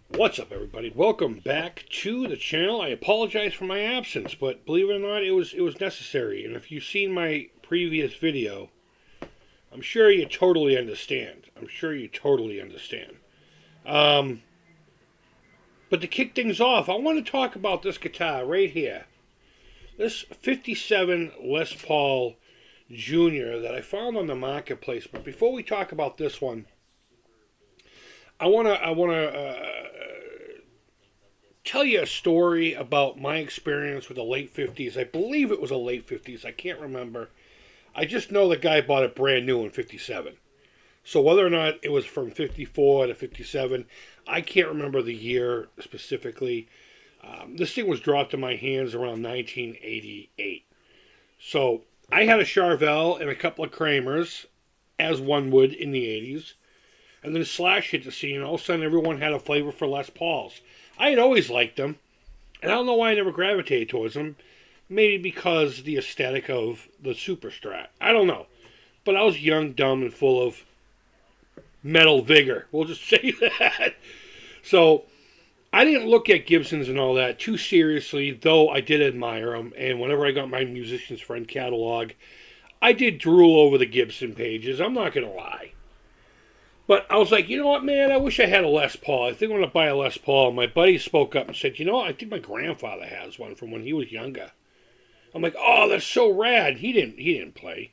What's up, everybody? Welcome back to the channel. I apologize for my absence, but believe it or not, it was necessary. And if you've seen my previous video, I'm sure you totally understand. Um, but to kick things off, I want to talk about this guitar right here. This 57 Les Paul Jr. that I found on the marketplace. But before we talk about this one, I wanna tell you a story about my experience with the late 50s. I believe it was a late 50s. I can't remember. I just know the guy bought it brand new in 57. So whether or not it was from 54 to 57, I can't remember the year specifically. This thing was dropped in my hands around 1988. So I had a Charvel and a couple of Kramers, as one would in the 80s. And then Slash hit the scene, and all of a sudden everyone had a flavor for Les Pauls. I had always liked them, and I don't know why I never gravitated towards them. Maybe because the aesthetic of the Super Strat. I don't know. But I was young, dumb, and full of metal vigor. We'll just say that. So I didn't look at Gibsons and all that too seriously, though I did admire them. And whenever I got my Musician's Friend catalog, I did drool over the Gibson pages. I'm not going to lie. But I was like, you know what, man? I wish I had a Les Paul. I think I'm going to buy a Les Paul. My buddy spoke up and said, you know what? I think my grandfather has one from when he was younger. I'm like, oh, that's so rad. He didn't play.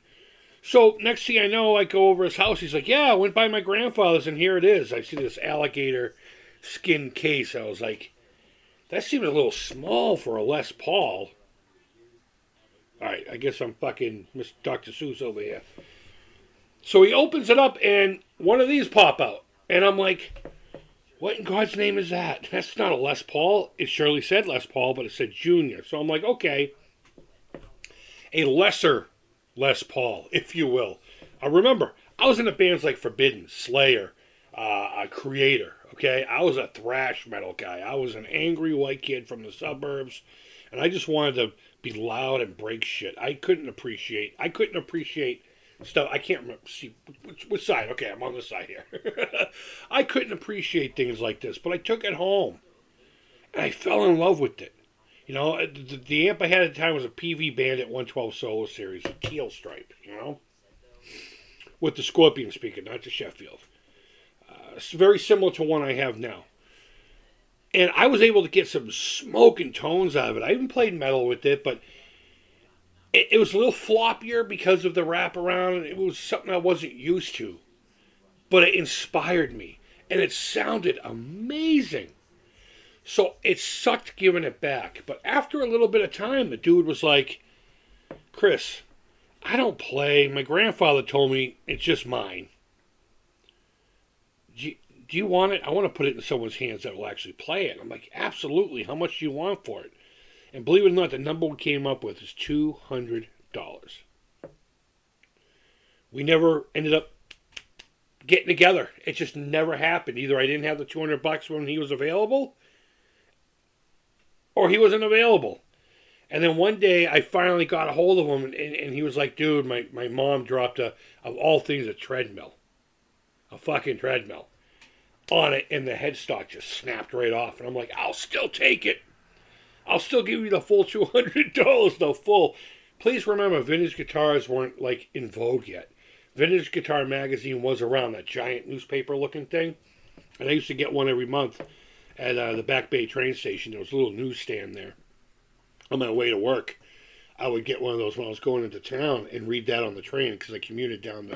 So next thing I know, I go over his house. He's like, yeah, I went by my grandfather's, and here it is. I see this alligator skin case. I was like, that seemed a little small for a Les Paul. All right, I guess I'm fucking Mr. Dr. Seuss over here. So he opens it up, and one of these pop out. And I'm like, what in God's name is that? That's not a Les Paul. It surely said Les Paul, but it said Junior. So I'm like, okay, a lesser Les Paul, if you will. Remember, I was in the bands like Forbidden, Slayer, Creator, okay? I was a thrash metal guy. I was an angry white kid from the suburbs, and I just wanted to be loud and break shit. I couldn't appreciate stuff. I can't remember. See, which side? Okay, I'm on this side here. I couldn't appreciate things like this, but I took it home, and I fell in love with it. You know, the amp I had at the time was a PV Bandit 112 Solo Series, a teal stripe, you know, with the Scorpion speaker, not the Sheffield. It's very similar to one I have now. And I was able to get some smoking tones out of it. I even played metal with it, but it was a little floppier because of the wraparound. It was something I wasn't used to. But it inspired me. And it sounded amazing. So it sucked giving it back. But after a little bit of time, the dude was like, Chris, I don't play. My grandfather told me it's just mine. Do you want it? I want to put it in someone's hands that will actually play it. I'm like, absolutely. How much do you want for it? And believe it or not, the number we came up with is $200. We never ended up getting together. It just never happened. Either I didn't have the $200 when he was available, or he wasn't available. And then one day I finally got a hold of him, and he was like, dude, my mom dropped of all things, a treadmill. A fucking treadmill. On it, and the headstock just snapped right off. And I'm like, I'll still take it. I'll still give you the full $200, though, full. Please remember, vintage guitars weren't, like, in vogue yet. Vintage Guitar Magazine was around, that giant newspaper-looking thing. And I used to get one every month at the Back Bay train station. There was a little newsstand there. On my way to work, I would get one of those when I was going into town and read that on the train because I commuted down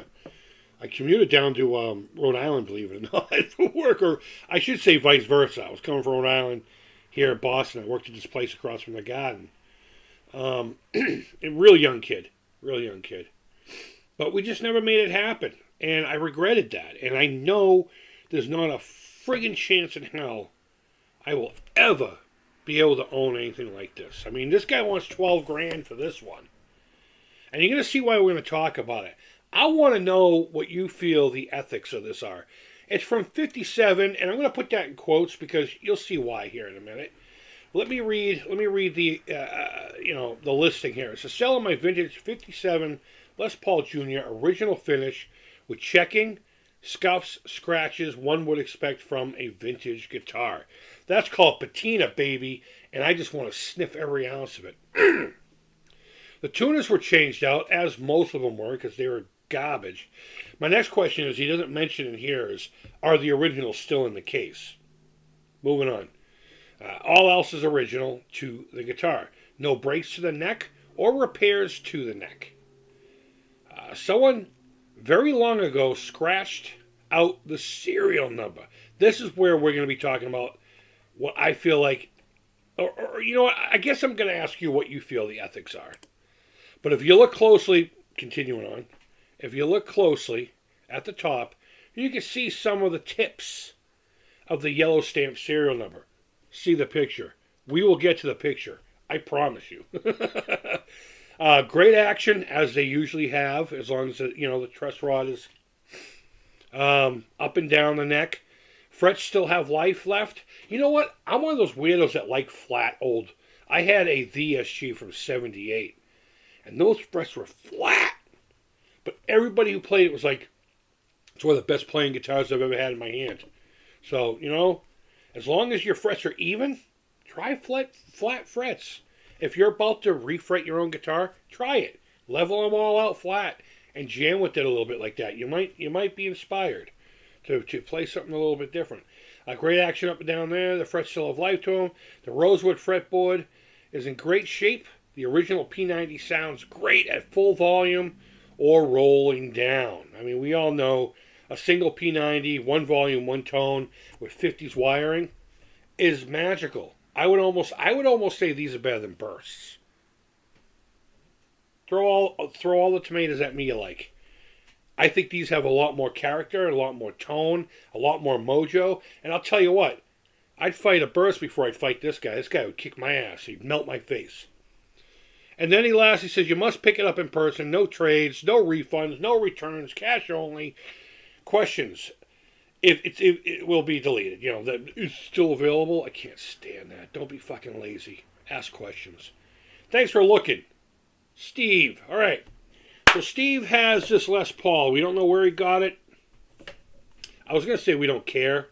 to Rhode Island, believe it or not, for work. Or I should say vice versa. I was coming from Rhode Island here in Boston. I worked at this place across from the garden. A real young kid. But we just never made it happen. And I regretted that. And I know there's not a friggin' chance in hell I will ever be able to own anything like this. I mean, this guy wants 12 grand for this one. And you're going to see why we're going to talk about it. I want to know what you feel the ethics of this are. It's from 57, and I'm going to put that in quotes because you'll see why here in a minute. Let me read the the listing here. It's a sell on my vintage 57 Les Paul Jr. original finish with checking, scuffs, scratches one would expect from a vintage guitar. That's called patina, baby, and I just want to sniff every ounce of it. The tuners were changed out, as most of them were, because they were garbage. My next question is, he doesn't mention in here, is, are the originals still in the case? Moving on. All else is original to the guitar. No breaks to the neck or repairs to the neck. Someone very long ago scratched out the serial number. This is where we're going to be talking about what I feel like, or you know what, I guess I'm going to ask you what you feel the ethics are. But if you look closely, continuing on, if you look closely at the top, you can see some of the tips of the yellow stamp serial number. See the picture. We will get to the picture. I promise you. Great action, as they usually have, as long as the truss rod is up and down the neck. Frets still have life left. You know what? I'm one of those weirdos that like flat old. I had a VSG from '78, and those frets were flat. But everybody who played it was like, it's one of the best playing guitars I've ever had in my hand. So, as long as your frets are even, try flat frets. If you're about to refret your own guitar, try it. Level them all out flat and jam with it a little bit like that. You might be inspired to play something a little bit different. Great action up and down there. The frets still have life to them. The rosewood fretboard is in great shape. The original P90 sounds great at full volume or rolling down. I mean, we all know a single P90, one volume, one tone with 50s wiring is magical. I would almost say these are better than bursts. Throw all the tomatoes at me you like. I think these have a lot more character, a lot more tone, a lot more mojo. And I'll tell you what, I'd fight a burst before I'd fight this guy. This guy would kick my ass. He'd melt my face. And then he says, you must pick it up in person. No trades, no refunds, no returns, cash only. Questions. If it will be deleted. That it's still available. I can't stand that. Don't be fucking lazy. Ask questions. Thanks for looking. Steve. All right. So Steve has this Les Paul. We don't know where he got it. I was going to say we don't care.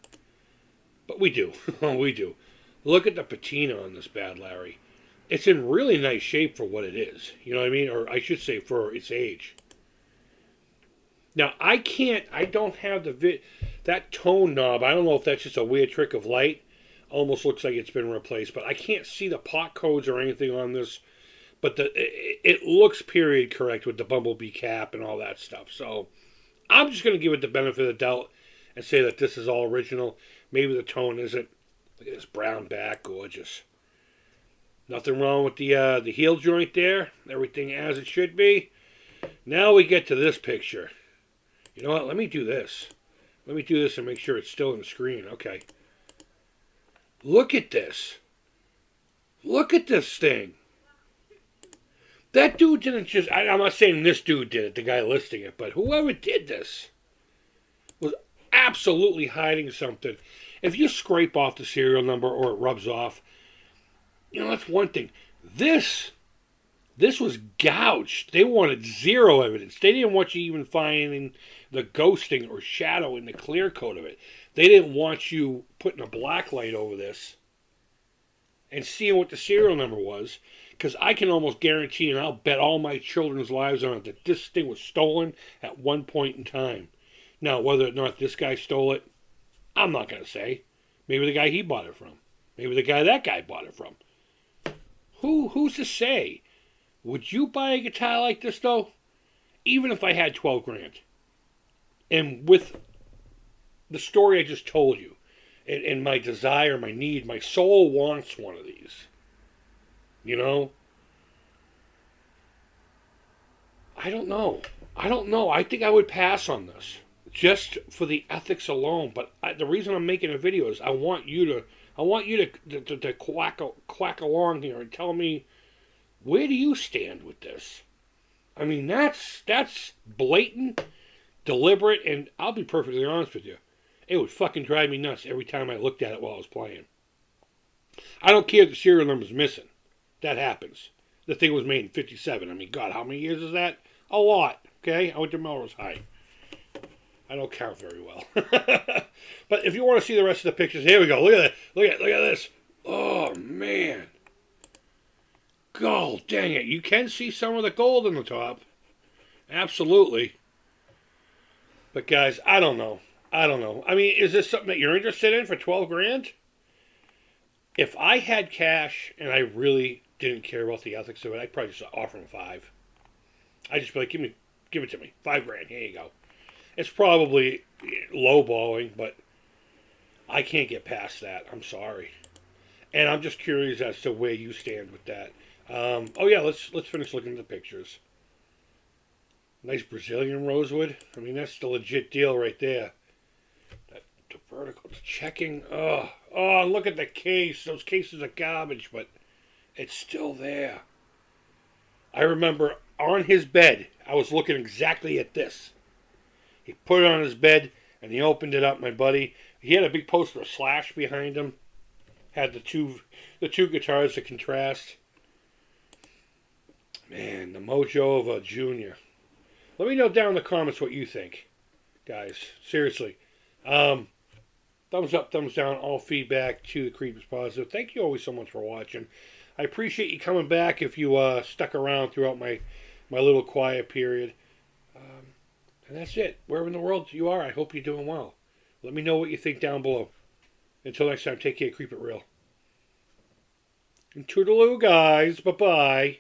But we do. We do. Look at the patina on this bad Larry. It's in really nice shape for what it is. You know what I mean? Or I should say for its age. Now, I don't have that tone knob. I don't know if that's just a weird trick of light. Almost looks like it's been replaced. But I can't see the pot codes or anything on this. But it looks period correct with the bumblebee cap and all that stuff. So I'm just going to give it the benefit of the doubt and say that this is all original. Maybe the tone isn't. Look at this brown back. Gorgeous. Nothing wrong with the heel joint there. Everything as it should be. Now we get to this picture. You know what? Let me do this. Let me do this and make sure it's still on the screen. Okay. Look at this. Look at this thing. That dude didn't just... I'm not saying this dude did it, the guy listing it, but whoever did this was absolutely hiding something. If you scrape off the serial number or it rubs off, that's one thing. This was gouged. They wanted zero evidence. They didn't want you even finding the ghosting or shadow in the clear coat of it. They didn't want you putting a black light over this and seeing what the serial number was. Because I can almost guarantee, and I'll bet all my children's lives on it, that this thing was stolen at one point in time. Now, whether or not this guy stole it, I'm not going to say. Maybe the guy he bought it from. Maybe the guy that guy bought it from. Who's to say? Would you buy a guitar like this, though? Even if I had 12 grand. And with the story I just told you, and my desire, my need, my soul wants one of these. I don't know. I think I would pass on this. Just for the ethics alone. But the reason I'm making a video is I want you to quack along here and tell me, where do you stand with this? I mean, that's blatant, deliberate, and I'll be perfectly honest with you. It would fucking drive me nuts every time I looked at it while I was playing. I don't care if the serial number's missing. That happens. The thing was made in 57. I mean, God, how many years is that? A lot. Okay? I went to Melrose High. I don't count very well. But if you want to see the rest of the pictures, here we go. Look at that. Look at this. Oh man. Gold, dang it. You can see some of the gold on the top. Absolutely. But guys, I don't know. I don't know. I mean, is this something that you're interested in for 12 grand? If I had cash and I really didn't care about the ethics of it, I'd probably just offer him 5. I'd just be like, give it to me. 5 grand. Here you go. It's probably lowballing, but I can't get past that. I'm sorry. And I'm just curious as to where you stand with that. Oh yeah, let's finish looking at the pictures. Nice Brazilian rosewood. I mean, that's the legit deal right there. The vertical, the checking. Oh, look at the case. Those cases are garbage, but it's still there. I remember on his bed, I was looking exactly at this. He put it on his bed and he opened it up, my buddy. He had a big poster of Slash behind him. Had the two guitars to contrast. Man, the mojo of a junior. Let me know down in the comments what you think, guys. Seriously. Thumbs up, thumbs down, all feedback to the Creep is Positive. Thank you always so much for watching. I appreciate you coming back if you stuck around throughout my little quiet period. And that's it. Wherever in the world you are, I hope you're doing well. Let me know what you think down below. Until next time, take care, keep it real. And toodaloo, guys. Bye-bye.